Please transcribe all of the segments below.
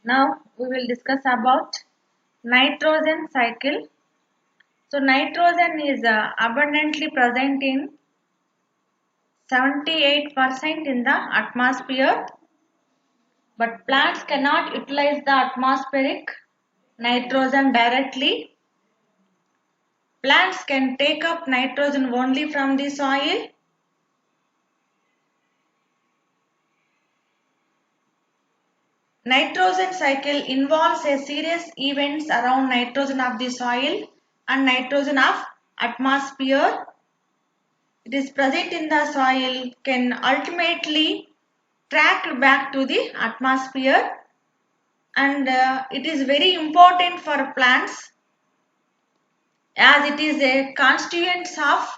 Now we will discuss about nitrogen cycle. So nitrogen is abundantly present in 78% in the atmosphere, but plants cannot utilize the atmospheric nitrogen directly. Plants can take up nitrogen only from the soil. Nitrogen cycle involves a series events around nitrogen of the soil and nitrogen of atmosphere. It is present in the soil can ultimately tracked back to the atmosphere, and it is very important for plants as it is a constituent of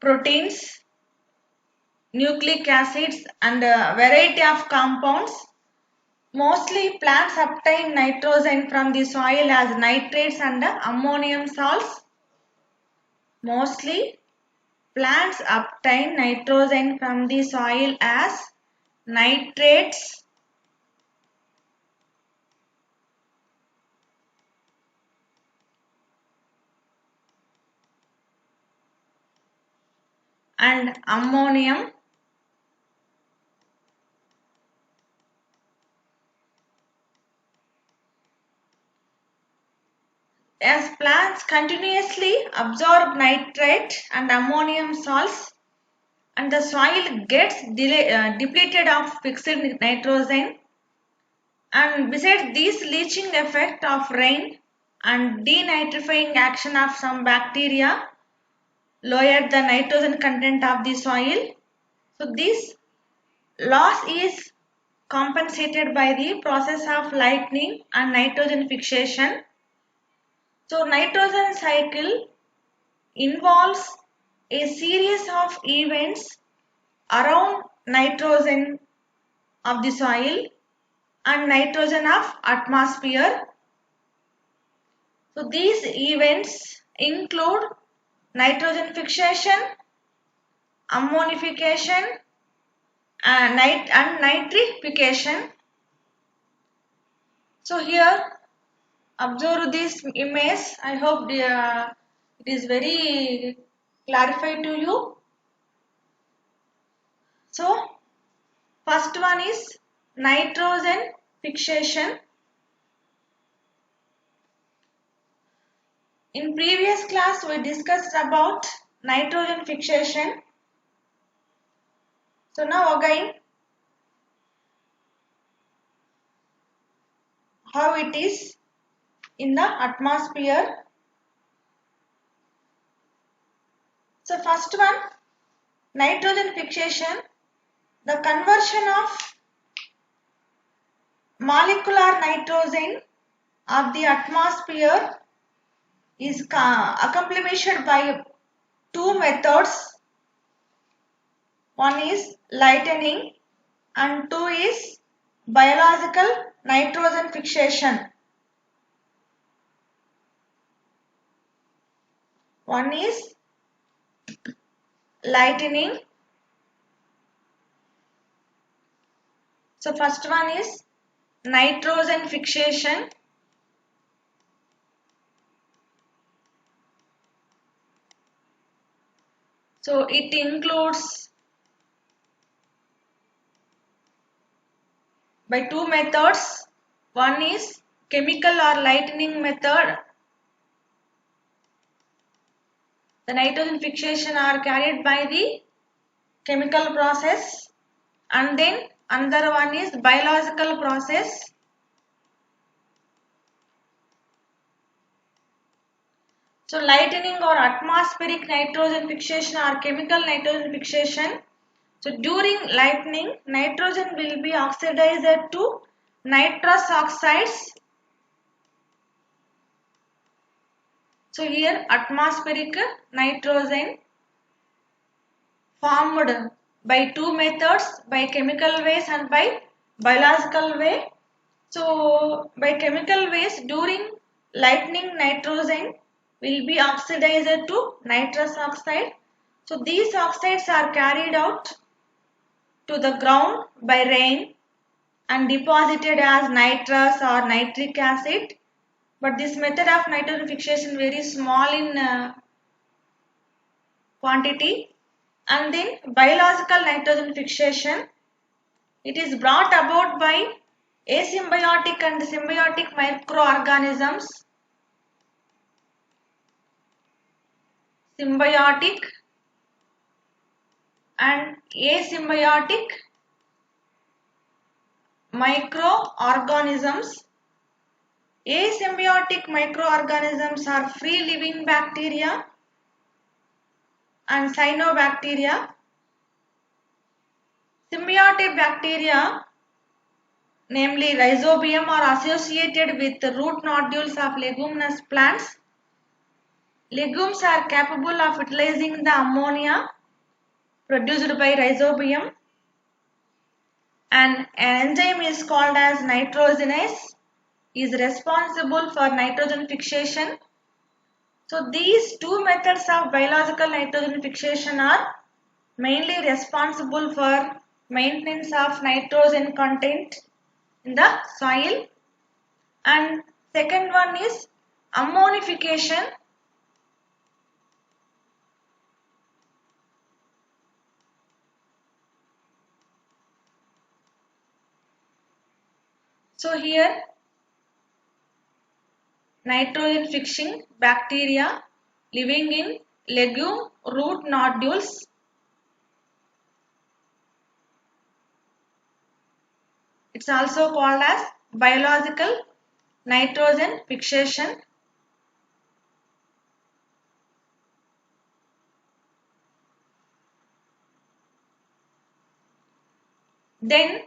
proteins, nucleic acids and a variety of compounds. Mostly plants obtain nitrogen from the soil as nitrates and ammonium salts. Mostly plants obtain nitrogen from the soil as nitrates and ammonium. As plants continuously absorb nitrate and ammonium salts and the soil gets depleted of fixed nitrogen, and besides this leaching effect of rain and denitrifying action of some bacteria lower the nitrogen content of the soil. So this loss is compensated by the process of lightning and nitrogen fixation. So nitrogen cycle involves a series of events around nitrogen of the soil and nitrogen of atmosphere. So these events include nitrogen fixation, ammonification and nitrification. So here observe this image. I hope it is very clarified to you. So first one is nitrogen fixation. In previous class we discussed about nitrogen fixation. So now again how it is in the atmosphere. So first one, nitrogen fixation, the conversion of molecular nitrogen of the atmosphere is accomplished by two methods. One is lightning and two is biological nitrogen fixation. One is lightning. So first one is nitrogen fixation. So it includes by two methods. One is chemical or lightning method. The nitrogen fixation are carried by the chemical process, and then another one is biological process. So lightning or atmospheric nitrogen fixation or chemical nitrogen fixation. So during lightning, nitrogen will be oxidized to nitrous oxides. So here atmospheric nitrogen formed by two methods, by chemical ways and by biological way. So by chemical ways during lightning nitrogen will be oxidized to nitrous oxide. So these oxides are carried out to the ground by rain and deposited as nitrous or nitric acid. But this method of nitrogen fixation very small in quantity. And then biological nitrogen fixation, it is brought about by asymbiotic and symbiotic microorganisms. Symbiotic and asymbiotic microorganisms. Asymbiotic microorganisms are free living bacteria and cyanobacteria. Symbiotic bacteria, namely rhizobium, are associated with the root nodules of leguminous plants. Legumes are capable of utilizing the ammonia produced by rhizobium. An enzyme is called as nitrogenase, is responsible for nitrogen fixation. So these two methods of biological nitrogen fixation are mainly responsible for maintenance of nitrogen content in the soil. And second one is ammonification. So here nitrogen fixing bacteria living in legume root nodules. It's also called as biological nitrogen fixation. Then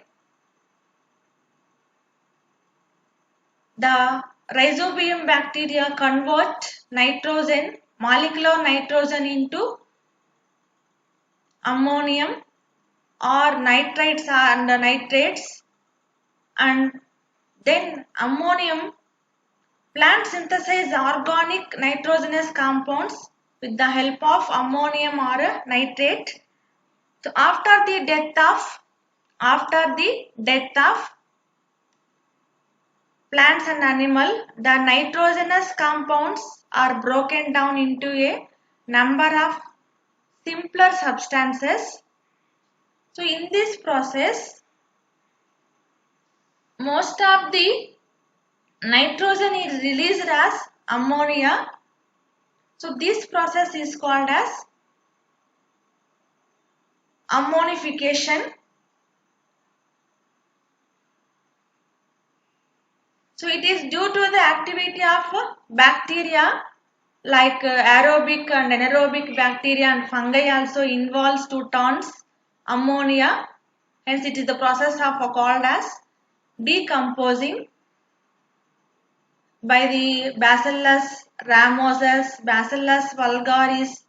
the rhizobium bacteria convert nitrogen, molecular nitrogen into ammonium or nitrites and nitrates, and then ammonium, plant synthesize organic nitrogenous compounds with the help of ammonium or a nitrate. So after the death of plants and animal, the nitrogenous compounds are broken down into a number of simpler substances. So in this process, most of the nitrogen is released as ammonia. So this process is called as ammonification. So it is due to the activity of bacteria like aerobic and anaerobic bacteria and fungi also involves to turns ammonia. Hence it is the process of called as decomposing by the Bacillus ramosus, Bacillus vulgaris,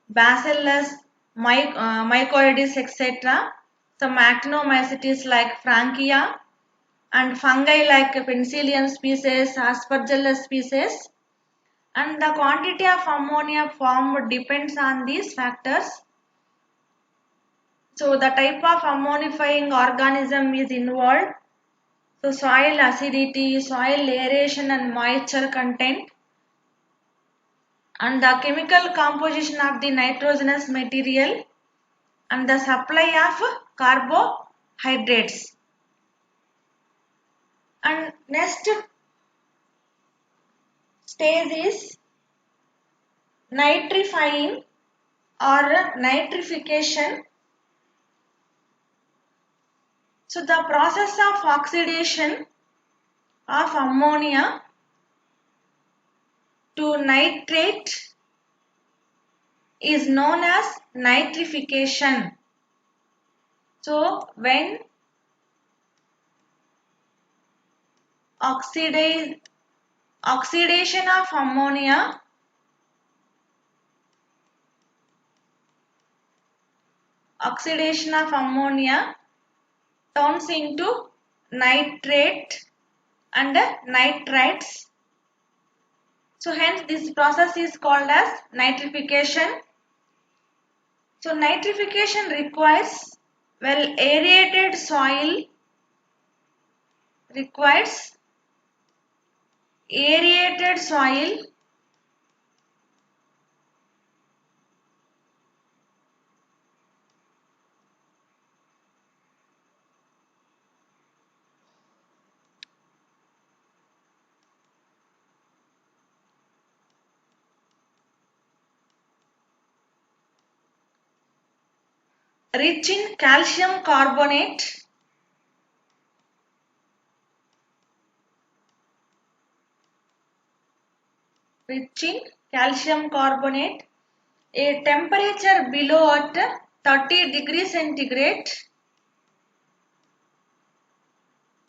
Bacillus mycoides, etc. Some actinomycetes like Frankia and fungi like Penicillium species, Aspergillus species. And the quantity of ammonia formed depends on these factors. So the type of ammonifying organism is involved. So soil acidity, soil aeration and moisture content, and the chemical composition of the nitrogenous material, and the supply of carbohydrates. And next stage is nitrifying or nitrification. So the process of oxidation of ammonia to nitrate is known as nitrification. So when oxidation of ammonia turns into nitrate and nitrites. So hence this process is called as nitrification. So nitrification requires well aerated soil, requires aerated soil, rich in calcium carbonate, rich in calcium carbonate, a temperature below at 30 degrees centigrade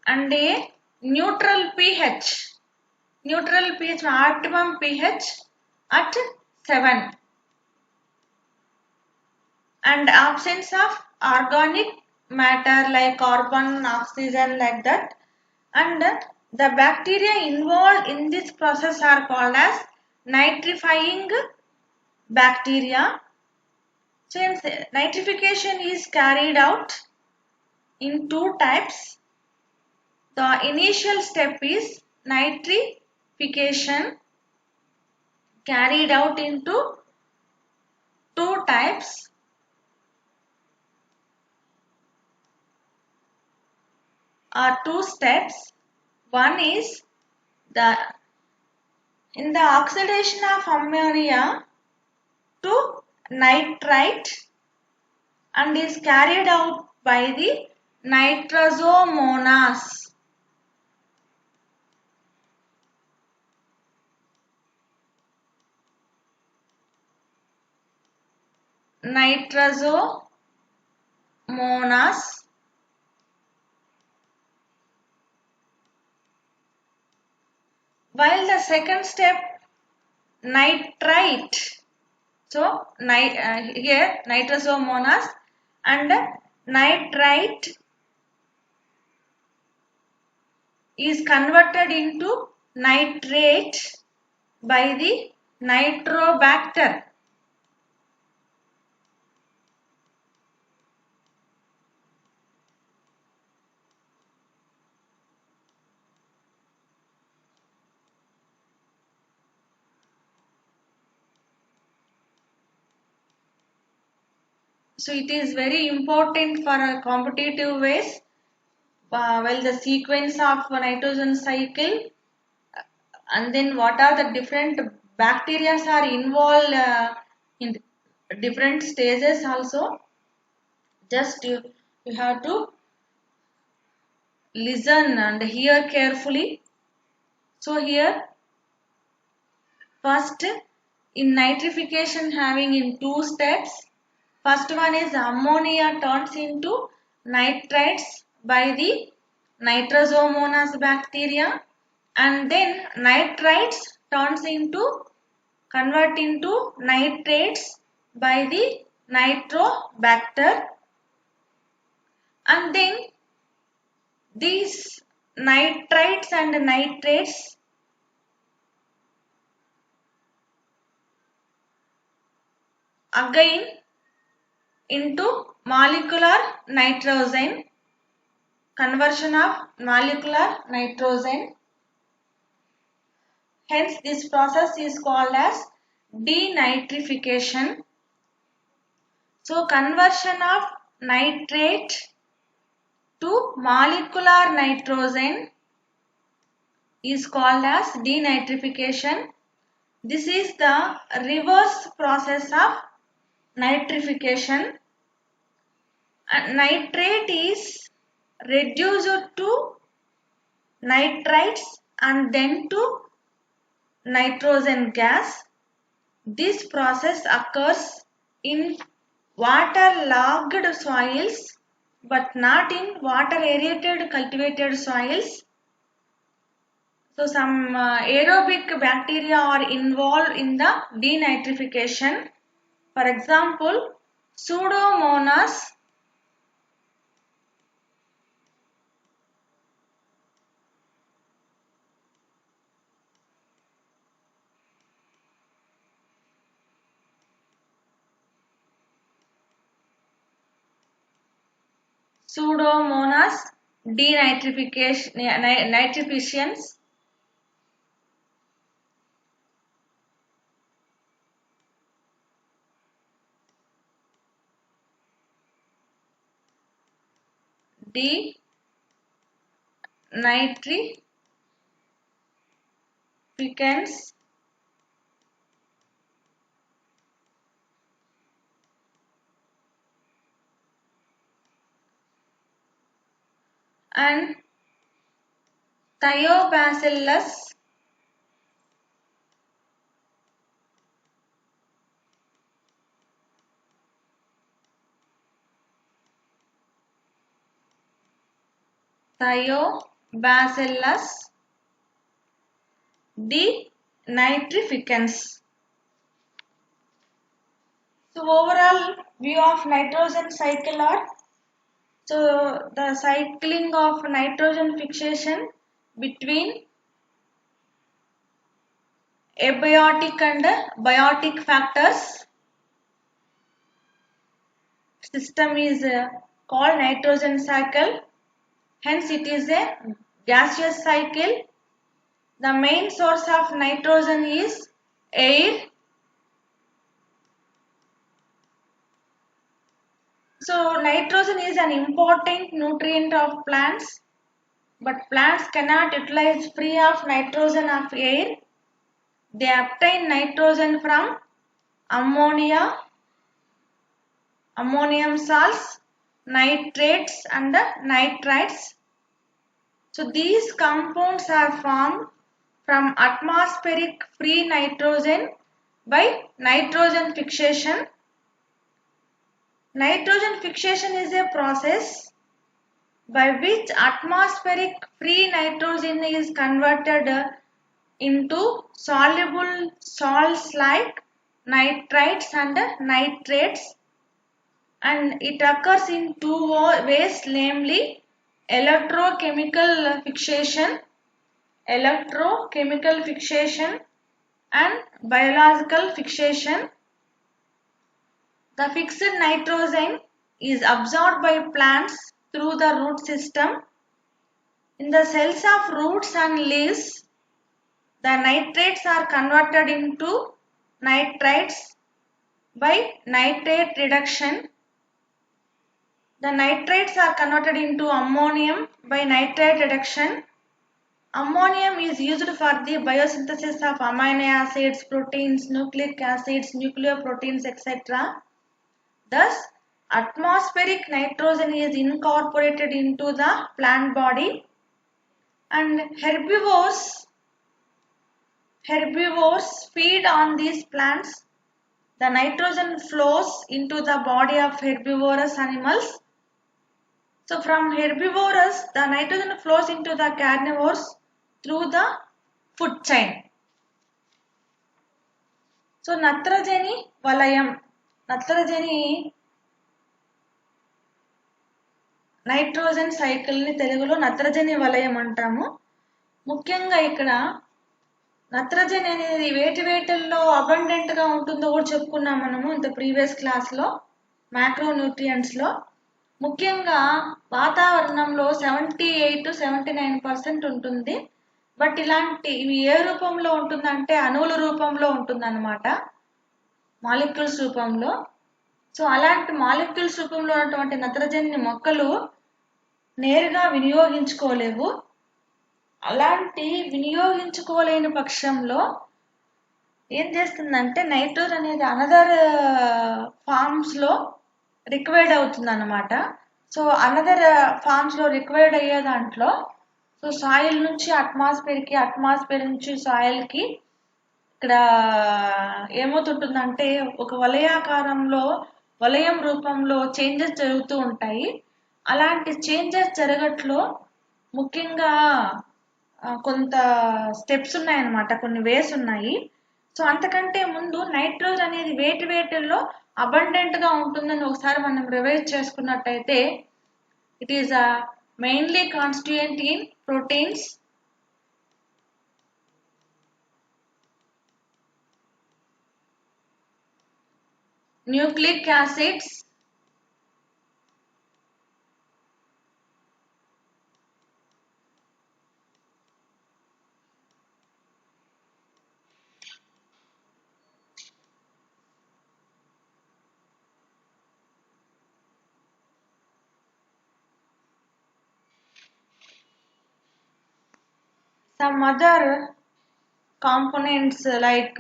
and a neutral pH, optimum pH at 7 and absence of organic matter like carbon, oxygen like that, and the bacteria involved in this process are called as nitrifying bacteria. Since nitrification is carried out in two types, the initial step is nitrification carried out into two types. Two steps. One is the in the oxidation of ammonia to nitrite and is carried out by the nitrosomonas. Nitrosomonas. While the second step nitrite, so here nitrosomonas and nitrite is converted into nitrate by the nitrobacter. So it is very important for a competitive ways. Well, the sequence of nitrogen cycle and then what are the different bacteria are involved in different stages also. Just you have to listen and hear carefully. So here first in nitrification having in two steps. First one is ammonia turns into nitrites by the nitrosomonas bacteria and then nitrites turns into convert into nitrates by the nitrobacter and then these nitrites and nitrates again into molecular nitrogen, conversion of molecular nitrogen. Hence this process is called as denitrification. So conversion of nitrate to molecular nitrogen is called as denitrification. This is the reverse process of nitrification. And nitrate is reduced to nitrites and then to nitrogen gas. This process occurs in water-logged soils but not in water-aerated cultivated soils. So some aerobic bacteria are involved in the denitrification. For example, Pseudomonas Pseudomonas nitrifications, denitrificans, and thiobacillus thiobacillus denitrificans. So overall view of nitrogen cycle are, so the cycling of nitrogen fixation between abiotic and biotic factors system is called nitrogen cycle. Hence it is a gaseous cycle. The main source of nitrogen is air. So nitrogen is an important nutrient of plants, but plants cannot utilize free of nitrogen of air. They obtain nitrogen from ammonia, ammonium salts, nitrates and nitrites. So these compounds are formed from atmospheric free nitrogen by nitrogen fixation. Nitrogen fixation is a process by which atmospheric free nitrogen is converted into soluble salts like nitrites and nitrates, and it occurs in two ways, namely electrochemical fixation and biological fixation. The fixed nitrogen is absorbed by plants through the root system. In the cells of roots and leaves, the nitrates are converted into nitrites by nitrate reduction. The nitrates are converted into ammonium by nitrate reduction. Ammonium is used for the biosynthesis of amino acids, proteins, nucleic acids, nucleoproteins, etc. Thus, atmospheric nitrogen is incorporated into the plant body, and herbivores feed on these plants. The nitrogen flows into the body of herbivorous animals. So from herbivores, the nitrogen flows into the carnivores through the food chain. So నత్రజని వలయం, నత్రజని nitrogen సైకిల్ని తెలుగులో నత్రజని వలయం అంటాము. ముఖ్యంగా ఇక్కడ నత్రజని అనేది వేటిల్లో అబండెంట్గా ఉంటుందో కూడా చెప్పుకున్నాం మనము ఇంత ప్రీవియస్ క్లాస్లో మ్యాక్రోన్యూట్రియంట్స్లో. ముఖ్యంగా వాతావరణంలో 78 to 79% ఉంటుంది. బట్ ఇలాంటి ఇవి ఏ రూపంలో ఉంటుందంటే అణువుల రూపంలో ఉంటుందన్నమాట, మాలిక్యూల్స్ రూపంలో. సో అలాంటి మాలిక్యూల్స్ రూపంలో ఉన్నటువంటి నత్రజనిని మొక్కలు నేరుగా వినియోగించుకోలేవు. అలాంటి వినియోగించుకోలేని పక్షంలో ఏం చేస్తుందంటే నైట్రోజన్ అనేది అనదర్ ఫార్మ్స్లో రిక్వైర్డ్ అవుతుంది అన్నమాట. సో అనదర్ ఫార్మ్స్లో రిక్వైర్డ్ అయ్యే దాంట్లో, సో సాయిల్ నుంచి అట్మాస్ఫియర్కి, అట్మాస్ఫియర్ నుంచి సాయిల్కి ఇక్కడ ఏమవుతుంటుందంటే ఒక వలయం రూపంలో చేంజెస్ జరుగుతూ ఉంటాయి. అలాంటి చేంజెస్ జరగట్లో ముఖ్యంగా కొంత స్టెప్స్ ఉన్నాయన్నమాట, కొన్ని వేస్ ఉన్నాయి. సో అంతకంటే ముందు నైట్రోజన్ అనేది వేటిల్లో అబండెంట్గా ఉంటుందని ఒకసారి మనం రివైజ్ చేసుకున్నట్టయితే, it is mainly constituent in proteins, nucleic acids, some other components like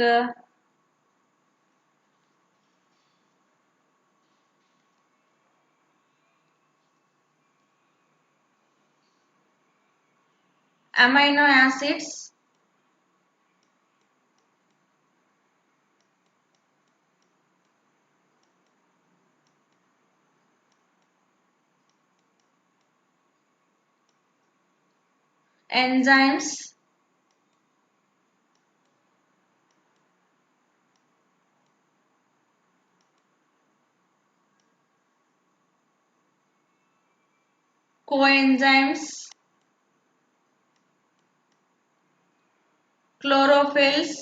amino acids, enzymes, coenzymes, chlorophylls,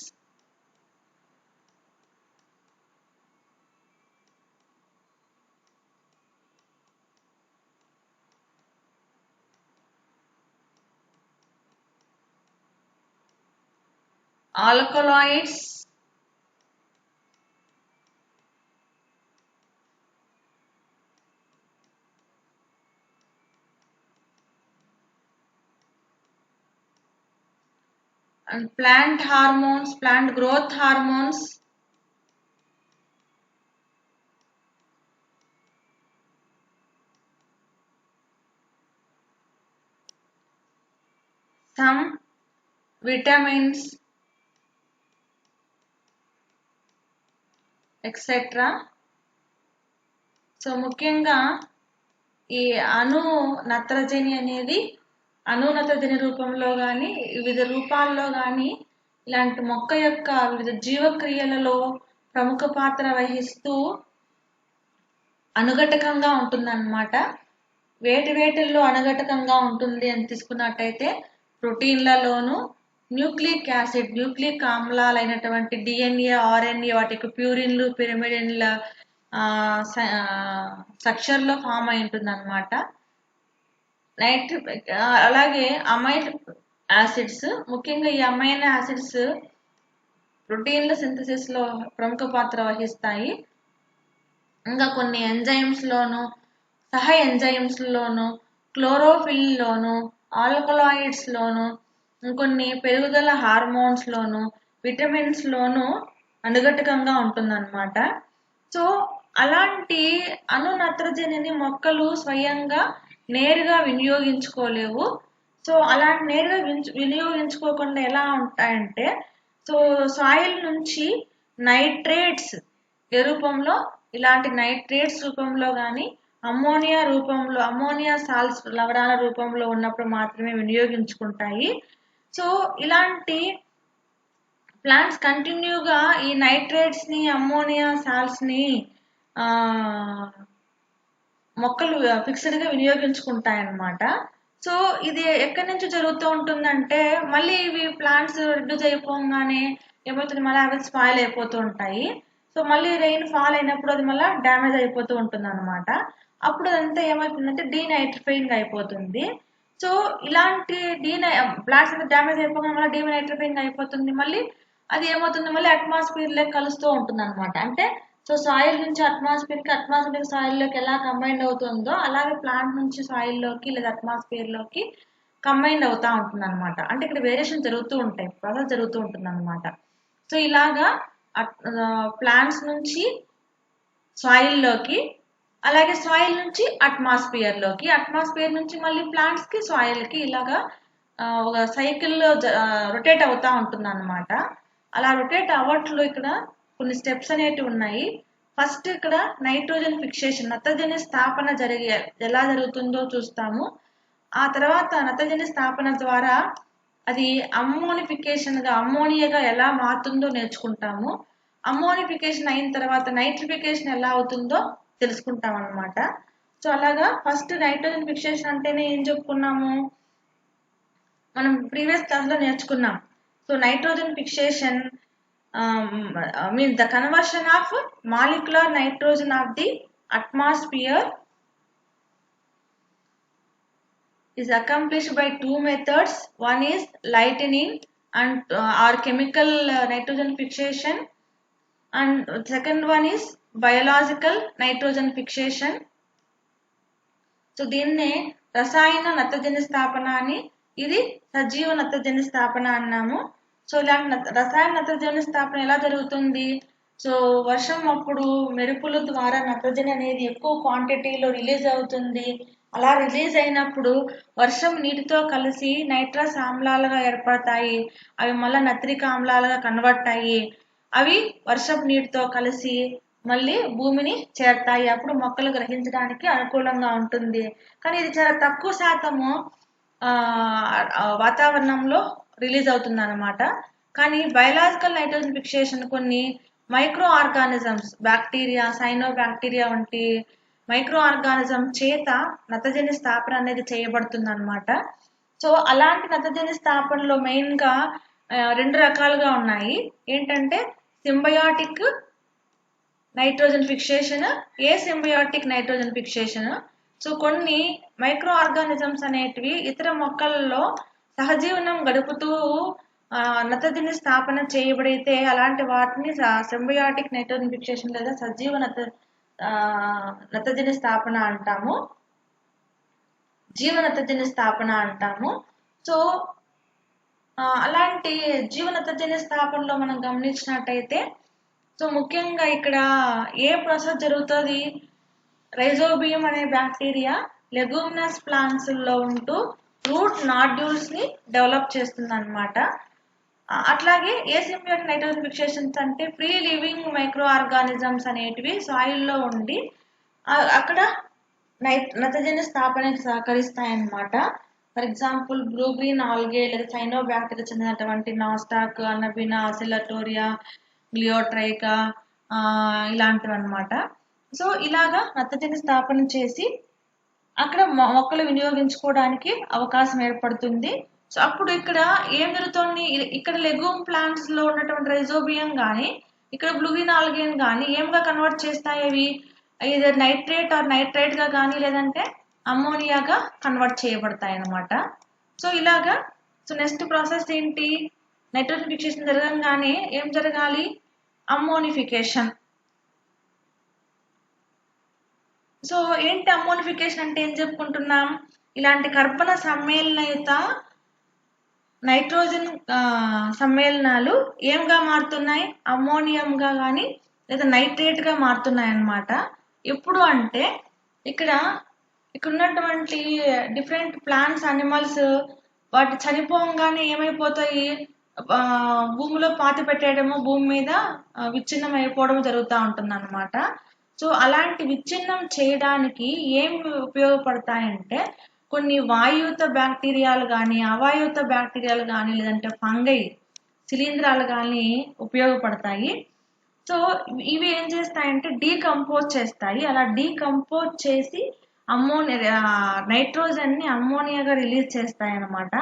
alkaloids, and plant hormones, plant growth hormones, some vitamins, etc. So ముఖ్యంగా ఈ అణు నత్రజని అనేది అణు నత్రజని రూపంలో కానీ వివిధ రూపాల్లో కానీ ఇలాంటి మొక్క యొక్క వివిధ జీవక్రియలలో ప్రముఖ పాత్ర వహిస్తూ అనుఘటకంగా ఉంటుందన్నమాట. వేటిలో అనుఘటకంగా ఉంటుంది అని తీసుకున్నట్టయితే ప్రోటీన్లలోను, న్యూక్లిక్ యాసిడ్, న్యూక్లిక్ ఆమ్లాలైనటువంటి డిఎన్ఏ, ఆర్ఎన్ఏ, వాటికి ప్యూరిన్లు, పిరిమిడిన్ల స్ట్రక్చర్ లో ఫామ్ అయి ఉంటుంది అనమాట. అలాగే అమైనో యాసిడ్స్, ముఖ్యంగా ఈ అమైనో యాసిడ్స్ ప్రోటీన్ల సింథసిస్ లో ప్రముఖ పాత్ర వహిస్తాయి. ఇంకా కొన్ని ఎంజైమ్స్ లోను, సహ ఎంజైమ్స్ లోను, క్లోరోఫిల్ లోను, ఆల్కలాయిడ్స్ లోను, ఇంకొన్ని పెరుగుదల హార్మోన్స్ లోను, విటమిన్స్ లోను అనుఘటకంగా ఉంటుందన్నమాట. సో అలాంటి అణు నత్రజనిని మొక్కలు స్వయంగా నేరుగా వినియోగించుకోలేవు. సో అలాంటి నేరుగా వినియోగించుకోకుండా ఎలా ఉంటాయంటే, సో సాయిల్ నుంచి నైట్రేట్స్ ఏ రూపంలో, ఇలాంటి నైట్రేట్స్ రూపంలో కానీ అమ్మోనియా రూపంలో, అమ్మోనియా సాల్ట్స్ లవణాల రూపంలో ఉన్నప్పుడు మాత్రమే వినియోగించుకుంటాయి. సో ఇలాంటి ప్లాంట్స్ కంటిన్యూగా ఈ నైట్రేట్స్ ని, అమ్మోనియా సాల్ట్స్ ని మొక్కలు ఫిక్స్డ్ గా వినియోగించుకుంటాయి అన్నమాట. సో ఇది ఎక్కడి నుంచి జరుగుతూ ఉంటుందంటే, మళ్ళీ ఇవి ప్లాంట్స్ రెడ్యూస్ అయిపోగానే ఏమవుతుంది, మళ్ళీ అవి స్పాయిల్ అయిపోతూ ఉంటాయి. సో మళ్ళీ రెయిన్ ఫాల్ అయినప్పుడు అది మళ్ళీ డ్యామేజ్ అయిపోతూ ఉంటుంది అనమాట. అప్పుడు అదంతా ఏమవుతుందంటే డీనైట్రిఫైయింగ్ అయిపోతుంది. సో ఇలాంటి ప్లాంట్స్ అంతా డ్యామేజ్ అయిపోగానే మళ్ళీ డీనైట్రిఫైయింగ్ అయిపోతుంది. మళ్ళీ అది ఏమవుతుంది, మళ్ళీ అట్మాస్ఫియర్ లో కలుస్తూ ఉంటుంది అనమాట. అంటే సో సాయిల్ నుంచి అట్మాస్ఫియర్ కి, అట్మాస్ఫియర్ సాయిల్ లోకి ఎలా కంబైండ్ అవుతుందో అలాగే ప్లాంట్ నుంచి సాయిల్ లోకి లేదా అట్మాస్ఫియర్ లోకి కంబైండ్ అవుతా ఉంటుంది అనమాట. అంటే ఇక్కడ వేరియేషన్ జరుగుతూ ఉంటాయి, ప్రాసెస్ జరుగుతూ ఉంటుంది అనమాట. సో ఇలాగా ప్లాంట్స్ నుంచి సాయిల్ లోకి, అలాగే సాయిల్ నుంచి అట్మాస్ఫియర్ లోకి, అట్మాస్ఫియర్ నుంచి మళ్ళీ ప్లాంట్స్ కి, సాయిల్ కి ఇలాగా ఒక సైకిల్ లో రొటేట్ అవుతా ఉంటుంది అనమాట. అలా రొటేట్ అవ్వట్లో ఇక్కడ కొన్ని స్టెప్స్ అనేటివి ఉన్నాయి. ఫస్ట్ ఇక్కడ నైట్రోజన్ ఫిక్సేషన్, నత్రజని స్థాపన ఎలా జరుగుతుందో చూస్తాము. ఆ తర్వాత నత్రజని స్థాపన ద్వారా అది అమ్మోనిఫికేషన్ గా, అమ్మోనియాగా ఎలా మారుతుందో నేర్చుకుంటాము. అమ్మోనిఫికేషన్ అయిన తర్వాత నైట్రిఫికేషన్ ఎలా అవుతుందో తెలుసుకుంటాం అన్నమాట. సో అలాగా ఫస్ట్ నైట్రోజన్ ఫిక్సేషన్ అంటేనే ఏం చెప్పుకున్నాము, మనం ప్రీవియస్ క్లాస్ లో నేర్చుకున్నాం. So nitrogen fixation means the conversion of molecular nitrogen of the atmosphere is accomplished by two methods. One is lightning and or chemical nitrogen fixation, and second one is biological nitrogen fixation. So దీన్నే రసాయన నత్రజని స్థాపన అని ఇది సజీవ నత్రజని స్థాపన అన్నాము. సో ఇలాంటి రసాయన నత్రజని స్థాపన ఎలా జరుగుతుంది? సో వర్షం అప్పుడు మెరుపుల ద్వారా నత్రజని అనేది ఎక్కువ క్వాంటిటీలో రిలీజ్ అవుతుంది. అలా రిలీజ్ అయినప్పుడు వర్షం నీటితో కలిసి నైట్రస్ ఆమ్లాలుగా ఏర్పడతాయి. అవి మళ్ళీ నత్రిక ఆమ్లాలుగా కన్వర్ట్ అయ్యి అవి వర్షపు నీటితో కలిసి మళ్ళీ భూమిని చేరతాయి. అప్పుడు మొక్కలు గ్రహించడానికి అనుకూలంగా ఉంటుంది. కానీ ఇది చాలా తక్కువ శాతము వాతావరణంలో రిలీజ్ అవుతుంది అనమాట. కానీ బయలాజికల్ నైట్రోజన్ ఫిక్సేషన్ కొన్ని మైక్రో ఆర్గానిజమ్స్, బ్యాక్టీరియా, సైనోబ్యాక్టీరియా వంటి మైక్రో ఆర్గానిజం చేత నత్రజని స్థాపన అనేది చేయబడుతుంది అనమాట. సో అలాంటి నత్రజని స్థాపనలో మెయిన్గా 2 రకాలుగా ఉన్నాయి. ఏంటంటే సింబయాటిక్ నైట్రోజన్ ఫిక్సేషన్, ఏ సింబయాటిక్ నైట్రోజన్ ఫిక్సేషన్. సో కొన్ని మైక్రో ఆర్గానిజమ్స్ అనేటివి ఇతర మొక్కలలో సహజీవనం గడుపుతూ నత్రజని స్థాపన చేయబడితే అలాంటి వాటిని సింబయాటిక్ నైట్రోజన్ ఫిక్సేషన్ లేదా సజీవ నత్రజని స్థాపన అంటాము, జీవ నత్రజని స్థాపన అంటాము. సో అలాంటి జీవ నత్రజని స్థాపనలో మనం గమనించినట్టయితే సో ముఖ్యంగా ఇక్కడ ఏ ప్రాసెస్ జరుగుతుంది? రైజోబియం అనే బ్యాక్టీరియా లెగ్యూమినస్ ప్లాంట్స్ లో ఉంటూ రూట్ నాడ్యూల్స్ ని డెవలప్ చేస్తుంది అనమాట. అట్లాగే ఏసిమియోటిక్ నైట్రోజన్ ఫిక్సేషన్స్ అంటే ఫ్రీ లివింగ్ మైక్రో ఆర్గానిజమ్స్ అనేటివి సాయిల్లో ఉండి అక్కడ నత్రజని స్థాపనకి సహకరిస్తాయన్నమాట. For example blue green algae లేదా సైనోబ్యాక్టీరియా చెందినటువంటి నాస్టాక్, అనబినా, అసిలటోరియా, గ్లియోట్రైకా ఇలాంటివి అనమాట. సో ఇలాగా నత్రజని స్థాపన చేసి అక్కడ మొక్కలు వినియోగించుకోవడానికి అవకాశం ఏర్పడుతుంది. సో అప్పుడు ఇక్కడ ఏం జరుగుతుంది? ఇక్కడ లెగ్యూమ్ ప్లాంట్స్ లో ఉన్నటువంటి రైజోబియం కానీ ఇక్కడ బ్లూగ్రీన్ ఆల్గేన్ కానీ ఏమిగా కన్వర్ట్ చేస్తాయి? అవి ఇది నైట్రేట్ ఆర్ నైట్రైట్ గా కానీ లేదంటే అమ్మోనియాగా కన్వర్ట్ చేయబడతాయి అన్నమాట. సో ఇలాగా సో నెక్స్ట్ ప్రాసెస్ ఏంటి? నైట్రోజన్ ఫిక్సేషన్ జరగగానే ఏం జరగాలి? అమ్మోనిఫికేషన్. సో ఏంటి అమ్మోనిఫికేషన్ అంటే? ఏం చెప్పుకుంటున్నాం? ఇలాంటి కర్బన సమ్మేళనయుత నైట్రోజన్ సమ్మేళనాలు ఏంగా మారుతున్నాయి? అమ్మోనియంగా కానీ లేదా నైట్రేట్ గా మారుతున్నాయి అన్నమాట. ఎప్పుడు అంటే ఇక్కడ ఉన్నటువంటి డిఫరెంట్ ప్లాంట్స్, అనిమల్స్ వాటి చనిపోగానే ఏమైపోతాయి? భూమిలో పాతి పెట్టేయడము, భూమి మీద విచ్ఛిన్నం అయిపోవడం జరుగుతూ ఉంటుంది అన్నమాట. సో అలాంటి విచ్ఛిన్నం చేయడానికి ఏమి ఉపయోగపడతాయంటే కొన్ని వాయుయుత బ్యాక్టీరియాలు కానీ అవాయుత బ్యాక్టీరియాలు కానీ లేదంటే ఫంగై శిలీంధ్రాలు కానీ ఉపయోగపడతాయి. సో ఇవి ఏం చేస్తాయంటే డీకంపోజ్ చేస్తాయి. అలా డీకంపోజ్ చేసి నైట్రోజన్ ని అమ్మోనియాగా రిలీజ్ చేస్తాయి అన్నమాట.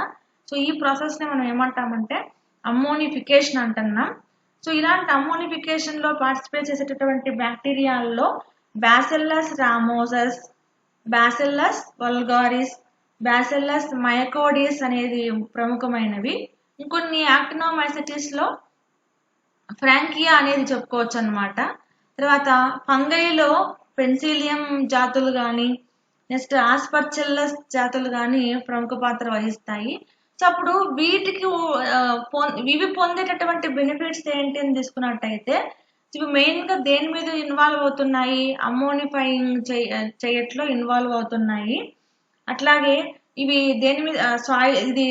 సో ఈ ప్రాసెస్ ని మనం ఏమంటామంటే అమ్మోనిఫికేషన్ అంటున్నాం. సో ఇలాంటి అమ్మోనిఫికేషన్ లో పార్టిసిపేట్ చేసేటటువంటి బ్యాక్టీరియాల్లో బ్యాసిల్లస్ రామోసస్, బ్యాసిల్లస్ వల్గారిస్, బ్యాసిల్లస్ మయకోడిస్ అనేది ప్రముఖమైనవి. ఇంకొన్ని యాక్టినోమైసిటిస్ లో ఫ్రాంకియా అనేది చెప్పుకోవచ్చు అనమాట. తర్వాత ఫంగైలో పెన్సిలియం జాతులు కానీ నెక్స్ట్ ఆస్పర్చిల్లస్ జాతులు కానీ ప్రముఖ పాత్ర వహిస్తాయి. సో అప్పుడు వీటికి ఇవి పొందేటటువంటి బెనిఫిట్స్ ఏంటి అని తీసుకున్నట్టయితే ఇవి మెయిన్ గా దేని మీద ఇన్వాల్వ్ అవుతున్నాయి? అమ్మోనిఫైయింగ్ చేయట్లో ఇన్వాల్వ్ అవుతున్నాయి. అట్లాగే ఇవి దేని మీద సాయిల్, ఇది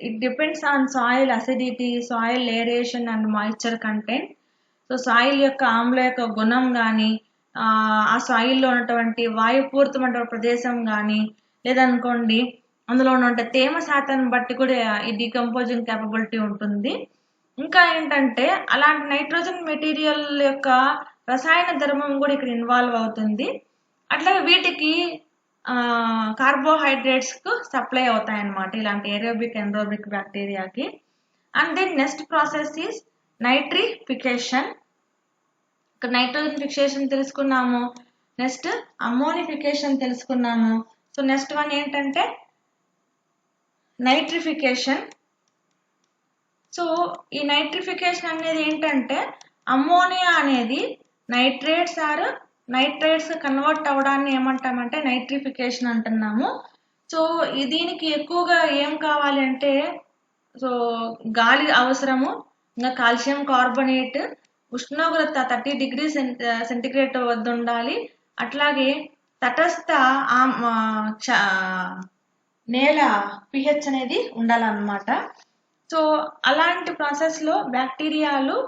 it depends on soil acidity, soil aeration and moisture content. So soil యొక్క ఆమ్ల యొక్క గుణం కానీ ఆ సాయిల్లో ఉన్నటువంటి వాయుపూరితమైన ప్రదేశం కానీ లేదనుకోండి అందులో ఉన్న తేమ శాతాన్ని బట్టి కూడా ఈ డీకంపోజింగ్ క్యాపబిలిటీ ఉంటుంది. ఇంకా ఏంటంటే అలాంటి నైట్రోజన్ మెటీరియల్ యొక్క రసాయన ధర్మం కూడా ఇక్కడ ఇన్వాల్వ్ అవుతుంది. అట్లాగే వీటికి కార్బోహైడ్రేట్స్ కు సప్లై అవుతాయి అన్నమాట ఇలాంటి ఏరోబిక్ ఎండోబిక్ బ్యాక్టీరియాకి. And then next process is nitrification. ఇక్కడ నైట్రోజన్ ఫిక్సేషన్ తెలుసుకున్నాము, నెక్స్ట్ అమ్మోనిఫికేషన్ తెలుసుకున్నాము. సో నెక్స్ట్ వన్ ఏంటంటే నైట్రిఫికేషన్. సో ఈ నైట్రిఫికేషన్ అనేది ఏంటంటే అమ్మోనియా అనేది నైట్రేట్స్ కన్వర్ట్ అవడాన్ని ఏమంటామంటే నైట్రిఫికేషన్ అంటున్నాము. సో దీనికి ఎక్కువగా ఏం కావాలి అంటే, సో గాలి అవసరము, ఇంకా కాల్షియం కార్బోనేట్, ఉష్ణోగ్రత 30 డిగ్రీ సెంటిగ్రేడ్ వద్ద ఉండాలి. అట్లాగే తటస్థ నేల పిహెచ్ అనేది ఉండాలన్నమాట. సో అలాంటి ప్రాసెస్లో బ్యాక్టీరియాలు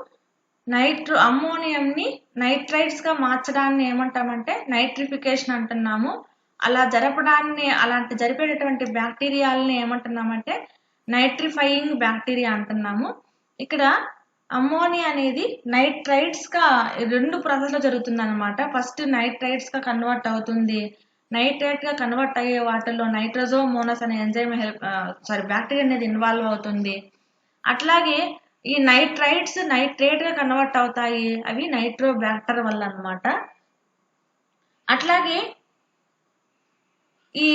అమ్మోనియంని నైట్రైట్స్గా మార్చడాన్ని ఏమంటామంటే నైట్రిఫికేషన్ అంటున్నాము. అలాంటి జరిపేటటువంటి బ్యాక్టీరియాలని ఏమంటున్నామంటే నైట్రిఫైయింగ్ బ్యాక్టీరియా అంటున్నాము. ఇక్కడ అమ్మోనియా అనేది నైట్రైట్స్గా 2 ప్రాసెస్లో జరుగుతుంది అనమాట. ఫస్ట్ నైట్రైట్స్గా కన్వర్ట్ అవుతుంది. నైట్రైట్గా కన్వర్ట్ అయ్యే వాటిల్లో నైట్రోజోమోనస్ అనే ఎంజైమ్ బ్యాక్టీరియా అనేది ఇన్వాల్వ్ అవుతుంది. అట్లాగే ఈ నైట్రైట్స్ నైట్రేట్గా కన్వర్ట్ అవుతాయి, అవి నైట్రోబ్యాక్టర్ వల్ల అనమాట. అట్లాగే ఈ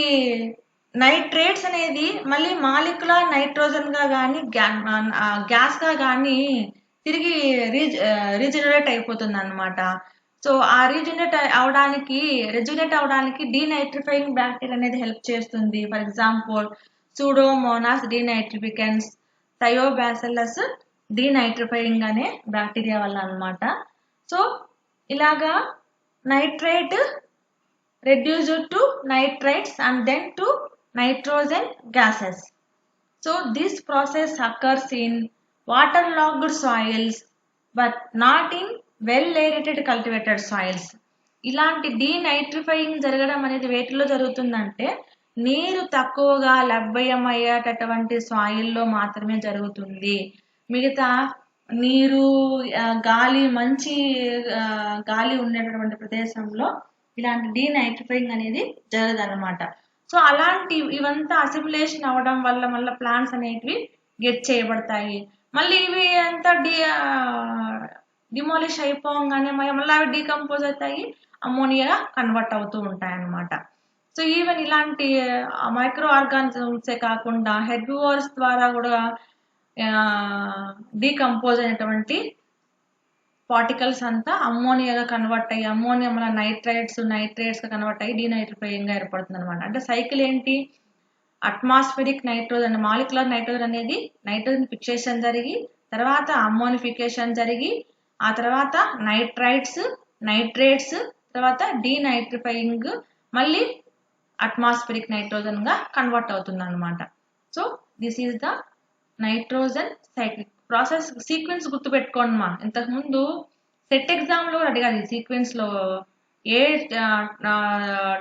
నైట్రేట్స్ అనేది మళ్ళీ మాలిక్యులర్ నైట్రోజన్గా కానీ గ్యాస్గా కానీ తిరిగి రీజనరేట్ అయిపోతుంది అనమాట. సో ఆ రెజ్యునేట్ అవడానికి డీనైట్రిఫైయింగ్ బ్యాక్టీరియా అనేది హెల్ప్ చేస్తుంది. ఫర్ ఎగ్జాంపుల్ సూడోమోనాస్ డీనైట్రిఫికెన్స్, థయోబాసిల్లస్ డీనైట్రిఫైయింగ్ అనే బ్యాక్టీరియా వల్ల అనమాట. సో ఇలాగా nitrate reduced to nitrites and then to nitrogen gases. So this process occurs in waterlogged soils but not in well aerated cultivated soils. ఇలాంటి డీనైట్రిఫైయింగ్ జరగడం అనేది వేటిలో జరుగుతుందంటే నీరు తక్కువగా లభ్యమయ్యేటటువంటి సాయిల్లో మాత్రమే జరుగుతుంది. మిగతా నీరు గాలి మంచి గాలి ఉండేటటువంటి ప్రదేశంలో ఇలాంటి డీనైట్రిఫైయింగ్ అనేది జరగదన్నమాట. సో ఇవంతా అసిమిలేషన్ అవ్వడం వల్ల మళ్ళీ ప్లాంట్స్ అనేటివి గెట్ చేయబడతాయి. మళ్ళీ ఇవి అంతా డిమాలిష్ అయిపోగానే మళ్ళీ అవి డీకంపోజ్ అవుతాయి, అమ్మోనియా కన్వర్ట్ అవుతూ ఉంటాయి అన్నమాట. సో ఈవెన్ ఇలాంటి మైక్రో ఆర్గానిజమ్సే కాకుండా హెర్బివోర్స్ ద్వారా కూడా డీకంపోజ్ అయినటువంటి పార్టికల్స్ అంతా అమ్మోనియాగా కన్వర్ట్ అయ్యి అమ్మోనియా మన నైట్రేట్స్గా కన్వర్ట్ అయ్యి డీనైట్రిఫైయింగ్గా ఏర్పడుతుంది అనమాట. అంటే సైకిల్ ఏంటి, అట్మాస్ఫిరిక్ నైట్రోజన్ మాలిక్యులర్ నైట్రోజన్ అనేది నైట్రోజన్ ఫిక్సేషన్ జరిగి తర్వాత అమ్మోనిఫికేషన్ జరిగి ఆ తర్వాత నైట్రేట్స్ తర్వాత డీనైట్రిఫైయింగ్ మళ్ళీ అట్మాస్ఫిరిక్ నైట్రోజన్గా కన్వర్ట్ అవుతుంది అనమాట. So this is the nitrogen cyclic process. Sequence గుర్తుపెట్టుకోండి మా, ఇంతకుముందు సెట్ ఎగ్జామ్లో అడిగారు ఈ సీక్వెన్స్లో ఏ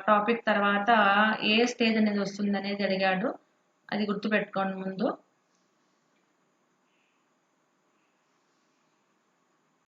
టాపిక్ తర్వాత ఏ స్టేజ్ అనేది వస్తుంది అనేది అడిగాడు, అది గుర్తుపెట్టుకోండి ముందు.